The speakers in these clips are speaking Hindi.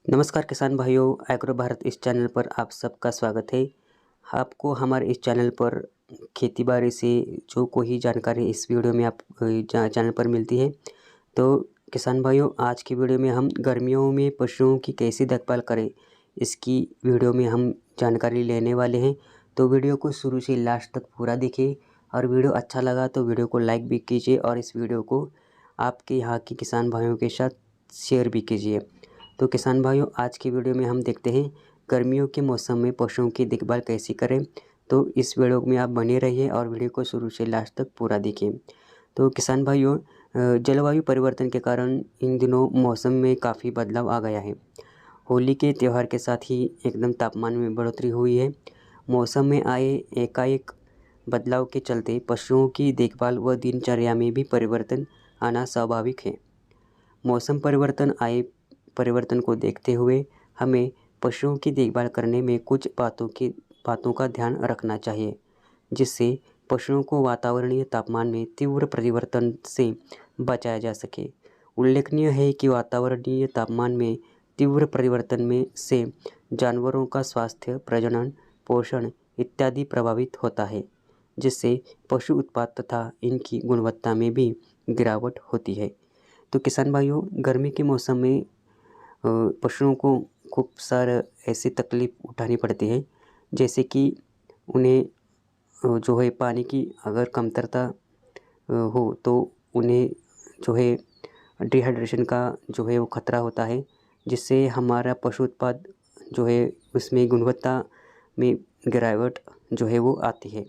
नमस्कार किसान भाइयों, एग्रो भारत इस चैनल पर आप सबका स्वागत है। आपको हमारे इस चैनल पर खेती बाड़ी से जो कोई जानकारी इस वीडियो में आप चैनल पर मिलती है। तो किसान भाइयों, आज की वीडियो में हम गर्मियों में पशुओं की कैसे देखभाल करें, इसकी वीडियो में हम जानकारी लेने वाले हैं। तो वीडियो को शुरू से लास्ट तक पूरा देखिए और वीडियो अच्छा लगा तो वीडियो को लाइक भी कीजिए और इस वीडियो को आपके यहाँ के किसान भाइयों के साथ शेयर भी कीजिए। तो किसान भाइयों, आज की वीडियो में हम देखते हैं गर्मियों के मौसम में पशुओं की देखभाल कैसे करें। तो इस वीडियो में आप बने रहिए और वीडियो को शुरू से लास्ट तक पूरा देखिए। तो किसान भाइयों, जलवायु परिवर्तन के कारण इन दिनों मौसम में काफ़ी बदलाव आ गया है। होली के त्यौहार के साथ ही एकदम तापमान में बढ़ोतरी हुई है। मौसम में आए एकाएक बदलाव के चलते पशुओं की देखभाल व दिनचर्या में भी परिवर्तन आना स्वाभाविक है। मौसम परिवर्तन को देखते हुए हमें पशुओं की देखभाल करने में कुछ बातों का ध्यान रखना चाहिए, जिससे पशुओं को वातावरणीय तापमान में तीव्र परिवर्तन से बचाया जा सके। उल्लेखनीय है कि वातावरणीय तापमान में तीव्र परिवर्तन में से जानवरों का स्वास्थ्य, प्रजनन, पोषण इत्यादि प्रभावित होता है, जिससे पशु उत्पाद तथा इनकी गुणवत्ता में भी गिरावट होती है। तो किसान भाइयों, गर्मी के मौसम में पशुओं को खूब सारा ऐसी तकलीफ़ उठानी पड़ती है, जैसे कि उन्हें जो है पानी की अगर कमतरता हो तो उन्हें जो है डिहाइड्रेशन का जो है वो खतरा होता है, जिससे हमारा पशु उत्पाद जो है उसमें गुणवत्ता में गिरावट जो है वो आती है।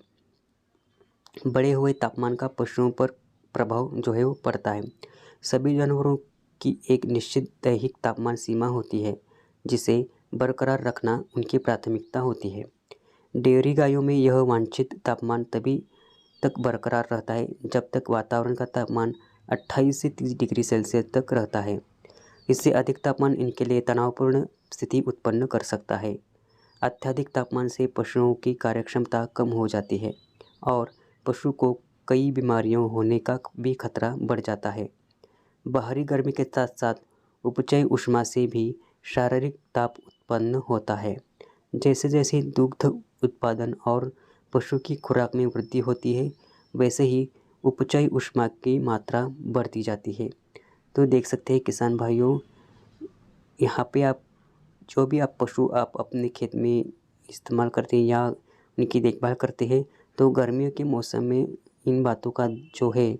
बढ़े हुए तापमान का पशुओं पर प्रभाव जो है वो पड़ता है। सभी जानवरों की एक निश्चित दैहिक तापमान सीमा होती है, जिसे बरकरार रखना उनकी प्राथमिकता होती है। डेयरी गायों में यह वांछित तापमान तभी तक बरकरार रहता है जब तक वातावरण का तापमान 28 से 30 डिग्री सेल्सियस तक रहता है। इससे अधिक तापमान इनके लिए तनावपूर्ण स्थिति उत्पन्न कर सकता है। अत्यधिक तापमान से पशुओं की कार्यक्षमता कम हो जाती है और पशु को कई बीमारियों होने का भी खतरा बढ़ जाता है। बाहरी गर्मी के साथ साथ उपचय ऊष्मा से भी शारीरिक ताप उत्पन्न होता है। जैसे जैसे दुग्ध उत्पादन और पशु की खुराक में वृद्धि होती है, वैसे ही उपचय ऊष्मा की मात्रा बढ़ती जाती है। तो देख सकते हैं किसान भाइयों, यहाँ पे आप जो भी पशु आप अपने खेत में इस्तेमाल करते हैं या उनकी देखभाल करते हैं, तो गर्मियों के मौसम में इन बातों का जो है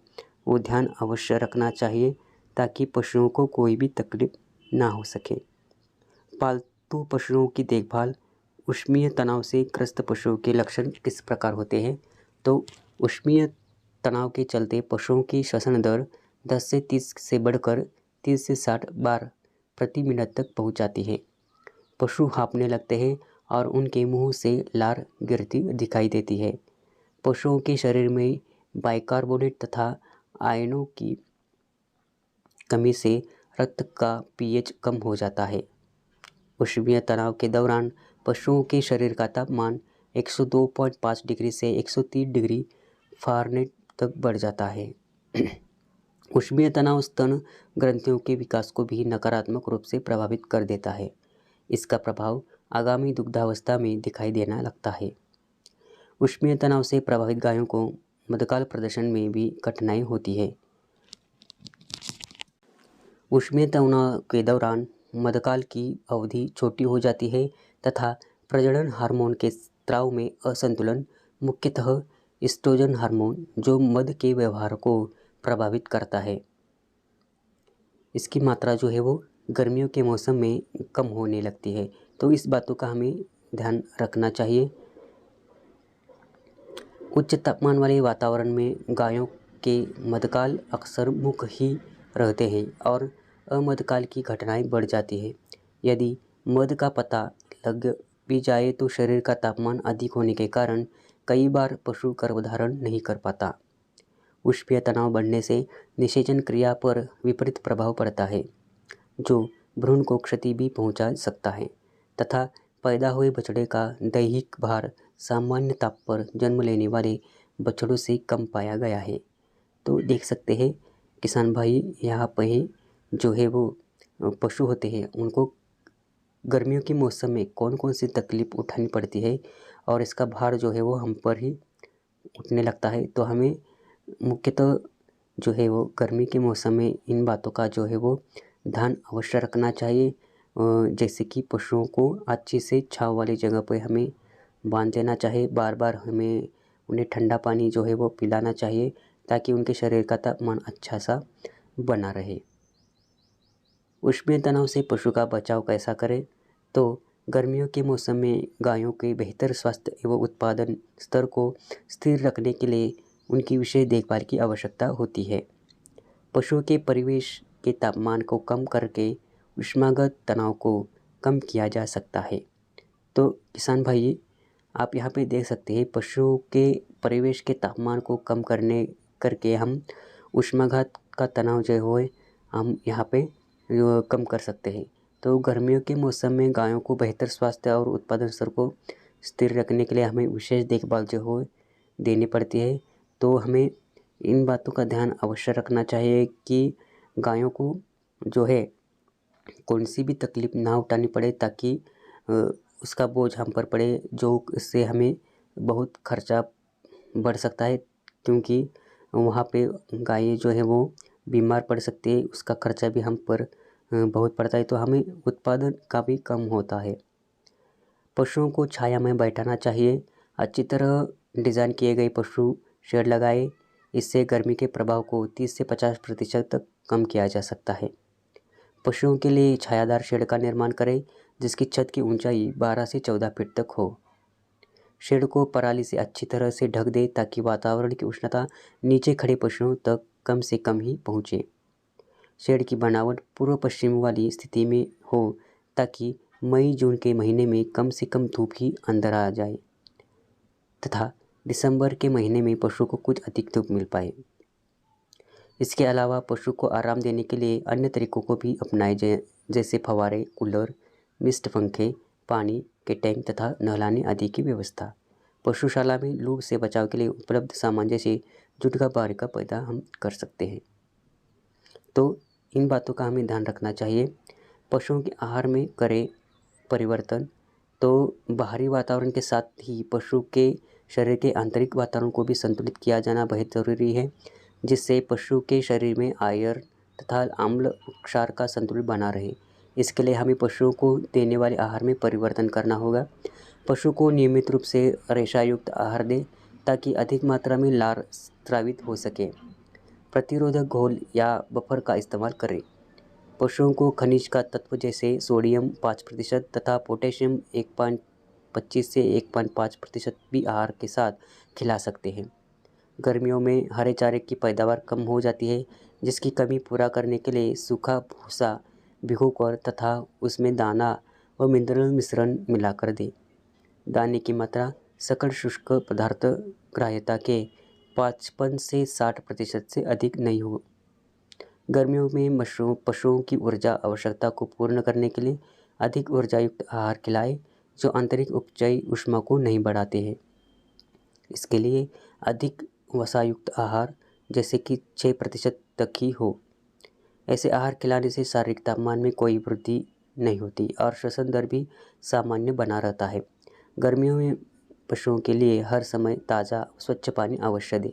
वो ध्यान अवश्य रखना चाहिए, ताकि पशुओं को कोई भी तकलीफ ना हो सके। पालतू पशुओं की देखभाल। ऊष्मीय तनाव से ग्रस्त पशुओं के लक्षण किस प्रकार होते हैं? तो ऊष्मीय तनाव के चलते पशुओं की श्वसन दर 10 से 30 से बढ़कर 30 से 60 बार प्रति मिनट तक पहुंच जाती है। पशु हाँफने लगते हैं और उनके मुंह से लार गिरती दिखाई देती है। पशुओं के शरीर में बाइकार्बोनेट तथा आयनों की कमी से रक्त का पीएच कम हो जाता है। ऊष्मीय तनाव के दौरान पशुओं के शरीर का तापमान 102.5 डिग्री से 130 डिग्री फ़ारेनहाइट तक बढ़ जाता है। ऊष्मीय तनाव स्तन ग्रंथियों के विकास को भी नकारात्मक रूप से प्रभावित कर देता है। इसका प्रभाव आगामी दुग्धावस्था में दिखाई देना लगता है। ऊष्मीय तनाव से प्रभावित गायों को मध्यकाल प्रदर्शन में भी कठिनाई होती है। ऊष्मीय तनाव के दौरान मध्यकाल की अवधि छोटी हो जाती है तथा प्रजनन हार्मोन के स्राव में असंतुलन, मुख्यतः एस्ट्रोजन हार्मोन, जो मध के व्यवहार को प्रभावित करता है, इसकी मात्रा जो है वो गर्मियों के मौसम में कम होने लगती है। तो इस बातों का हमें ध्यान रखना चाहिए। उच्च तापमान वाले वातावरण में गायों के मध्यकाल अक्सर मुख ही रहते हैं और अमध्यकाल की घटनाएं बढ़ जाती है। यदि मध का पता लग भी जाए तो शरीर का तापमान अधिक होने के कारण कई बार पशु गर्भधारण नहीं कर पाता। ऊष्मीय तनाव बढ़ने से निषेचन क्रिया पर विपरीत प्रभाव पड़ता है, जो भ्रूण को क्षति भी पहुंचा सकता है तथा पैदा हुए बछड़े का दैहिक भार सामान्य ताप पर जन्म लेने वाले बछड़ों से कम पाया गया है। तो देख सकते हैं किसान भाई, यहाँ पे जो है वो पशु होते हैं उनको गर्मियों के मौसम में कौन कौन सी तकलीफ़ उठानी पड़ती है और इसका भार जो है वो हम पर ही उठने लगता है। तो हमें मुख्यतः जो है वो गर्मी के मौसम में इन बातों का जो है वो ध्यान अवश्य रखना चाहिए। जैसे कि पशुओं को अच्छी से छाँव वाली जगह पर हमें बांध देना चाहिए। बार बार हमें उन्हें ठंडा पानी जो है वो पिलाना चाहिए ताकि उनके शरीर का तापमान अच्छा सा बना रहे। उष्मीय तनाव से पशु का बचाव कैसा करें? तो गर्मियों के मौसम में गायों के बेहतर स्वास्थ्य एवं उत्पादन स्तर को स्थिर रखने के लिए उनकी विशेष देखभाल की आवश्यकता होती है। पशुओं के परिवेश के तापमान को कम करके ऊष्मागत तनाव को कम किया जा सकता है। तो किसान भाई, आप यहाँ पे देख सकते हैं पशुओं के परिवेश के तापमान को कम करके हम ऊष्माघात का तनाव जो है हम यहाँ पे कम कर सकते हैं। तो गर्मियों के मौसम में गायों को बेहतर स्वास्थ्य और उत्पादन स्तर को स्थिर रखने के लिए हमें विशेष देखभाल जो हो देनी पड़ती है। तो हमें इन बातों का ध्यान अवश्य रखना चाहिए कि गायों को जो है कौन सी भी तकलीफ़ ना उठानी पड़े ताकि उसका बोझ हम पर पड़े, जो इससे हमें बहुत खर्चा बढ़ सकता है, क्योंकि वहाँ पे गायें जो है वो बीमार पड़ सकती है, उसका खर्चा भी हम पर बहुत पड़ता है। तो हमें उत्पादन का भी कम होता है। पशुओं को छाया में बैठाना चाहिए। अच्छी तरह डिज़ाइन किए गए पशु शेड लगाए, इससे गर्मी के प्रभाव को 30 से 50% तक कम किया जा सकता है। पशुओं के लिए छायादार शेड का निर्माण करें जिसकी छत की ऊंचाई 12 से 14 फीट तक हो। शेड को पराली से अच्छी तरह से ढक दे ताकि वातावरण की उष्णता नीचे खड़े पशुओं तक कम से कम ही पहुँचे। शेड की बनावट पूर्व पश्चिम वाली स्थिति में हो ताकि मई जून के महीने में कम से कम धूप ही अंदर आ जाए तथा दिसंबर के महीने में पशु को कुछ अधिक धूप मिल पाए। इसके अलावा पशु को आराम देने के लिए अन्य तरीकों को भी अपनाए जाए, जैसे फव्वारे, कूलर, मिस्ट पंखे, पानी के टैंक तथा नहलाने आदि की व्यवस्था। पशुशाला में लू से बचाव के लिए उपलब्ध सामान जैसे जुटका बारिका पैदा हम कर सकते हैं। तो इन बातों का हमें ध्यान रखना चाहिए। पशुओं के आहार में करें परिवर्तन। तो बाहरी वातावरण के साथ ही पशु के शरीर के आंतरिक वातावरण को भी संतुलित किया जाना बहुत ज़रूरी है, जिससे पशु के शरीर में आयरन तथा आम्ल क्षार का संतुलन बना रहे। इसके लिए हमें पशुओं को देने वाले आहार में परिवर्तन करना होगा। पशु को नियमित रूप से रेशा युक्त आहार दें ताकि अधिक मात्रा में लार स्रावित हो सके। प्रतिरोधक घोल या बफर का इस्तेमाल करें। पशुओं को खनिज का तत्व जैसे सोडियम 5% तथा पोटेशियम 1.25 से 1.5% भी आहार के साथ खिला सकते हैं। गर्मियों में हरे चारे की पैदावार कम हो जाती है, जिसकी कमी पूरा करने के लिए सूखा भूसा भिगोकर तथा उसमें दाना व मिनरल मिश्रण मिलाकर दें। दाने की मात्रा सकल शुष्क पदार्थ ग्राह्यता के 55 से 60% से अधिक नहीं हो। गर्मियों में पशुओं की ऊर्जा आवश्यकता को पूर्ण करने के लिए अधिक ऊर्जायुक्त आहार खिलाएं, जो आंतरिक उपजाऊ ऊष्मा को नहीं बढ़ाते हैं। इसके लिए अधिक वसायुक्त आहार जैसे कि 6% तक ही हो। ऐसे आहार खिलाने से शारीरिक तापमान में कोई वृद्धि नहीं होती और श्वसन दर भी सामान्य बना रहता है। गर्मियों में पशुओं के लिए हर समय ताज़ा स्वच्छ पानी अवश्य दें।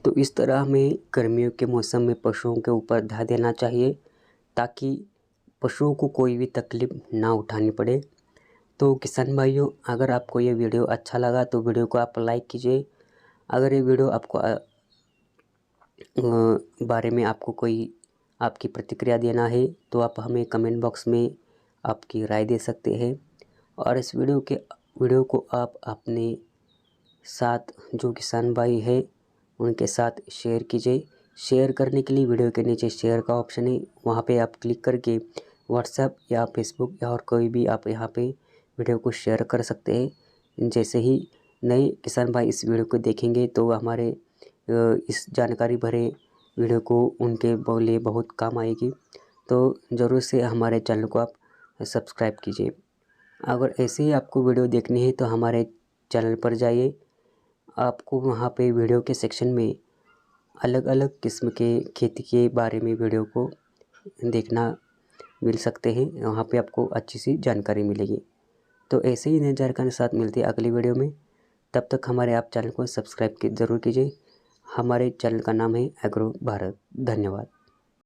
तो इस तरह हमें गर्मियों के मौसम में पशुओं के ऊपर ध्यान देना चाहिए ताकि पशुओं को कोई भी तकलीफ़ ना उठानी पड़े। तो किसान भाइयों, अगर आपको ये वीडियो अच्छा लगा तो वीडियो को आप लाइक कीजिए। अगर ये वीडियो आपको बारे में आपको कोई आपकी प्रतिक्रिया देना है तो आप हमें कमेंट बॉक्स में आपकी राय दे सकते हैं। और इस वीडियो को आप अपने साथ जो किसान भाई है उनके साथ शेयर कीजिए। शेयर करने के लिए वीडियो के नीचे शेयर का ऑप्शन है, वहाँ पे आप क्लिक करके व्हाट्सएप या फेसबुक या और कोई भी आप यहाँ पे वीडियो को शेयर कर सकते हैं। जैसे ही नए किसान भाई इस वीडियो को देखेंगे तो हमारे इस जानकारी भरे वीडियो को उनके लिए बहुत काम आएगी। तो ज़रूर से हमारे चैनल को आप सब्सक्राइब कीजिए। अगर ऐसे ही आपको वीडियो देखनी है तो हमारे चैनल पर जाइए। आपको वहाँ पे वीडियो के सेक्शन में अलग अलग किस्म के खेती के बारे में वीडियो को देखना मिल सकते हैं, वहाँ पे आपको अच्छी सी जानकारी मिलेगी। तो ऐसे ही नई जानकारी के साथ मिलती है अगली वीडियो में। तब तक हमारे आप चैनल को सब्सक्राइब ज़रूर कीजिए। हमारे चैनल का नाम है एग्रो भारत। धन्यवाद।